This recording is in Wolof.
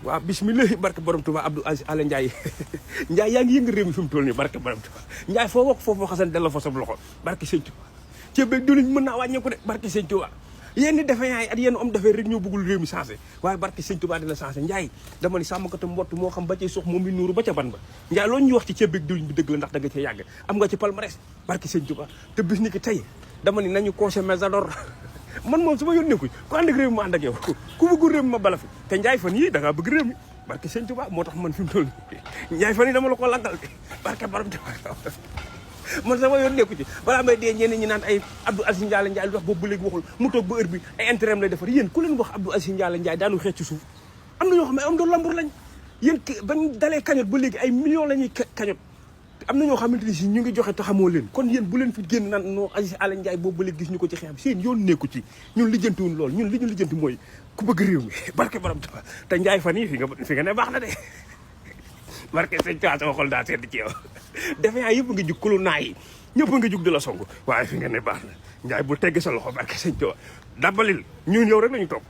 waaw bismillah barke borom Tuubaa Abdou Aziz Ala Ndiaye Ndiaye yaa ngi yëngu réew mi fi mu toll nii barke borom Tuubaa Ndiaye foo wax foofu xasan delloo fa sa loxo barke sëñ Tuubaa ceeb beeg diwlin mën naa wàññeeku de barke sëñ Tuubaa yéen ni defe yaay at yéen am defee rek ñoo bëggul réew mi changé waaye barke sëñ Tuubaa dina changé Ndiaye dama ni sàmmkatu mbott moo xam ba cay sox moom mi nuuru ba ca ban ba Ndiaye loolu ñuy wax ci ceeb beeg diwlin bi dëgg la ndax da nga cee yàgg am nga ci palmarès barke sëñ Tuubaa te bis ni ki tey dama ni nañu coché Mesador man moom su ma yónnee ko ku ànd ak réew mi ma ànd ak yow ku bëggul réew mi ma bala fi te Ndiaye fan yii da ngaa bëgg réew mi barke sëñ Tuubaa moo tax man fi mu toll nii Ndiaye fan yii dama la ko langal barke borom Tuubaa man sama yoon nekku ci balaa may dee ñeneen ñi naan ay Abdou Aziz Ndiaye Ndiaye lu wax boobu ba léegi waxul mu toog ba heure bi ay intérêt lay defar yéen ku leen wax Abdou Aziz Ndiaye Ndiaye daanu xeec ci suuf am na ñoo xam ne am doon lambour lañ yéen bañ dalee kañot ba léegi ay millions la ñuy kañot am na ñoo xamante ni si ñu ngi joxe te xamoo leen kon yéen bu leen fi génn naan non Aziz Ala Ndiaye boobu ba léegi gis ñu ko ci xeex bi seen yoon nekku ci ñun lijjantiwuñ lool ñun li ñu lijjanti mooy ku bëgg réew mi barke borom Tuubaa te Ndiaye fan yi fi nga ne baax na de barke sëñ Tuubaa sama xol daa sedd ci yow defe naa yëpp nga jug kulu naa yi ñëpp nga jug di la song waaye fi nga ne baax na Ndiaye bu tegg sa loxo barke sëñ Tuubaa dabalil ñun yow rek lañu topp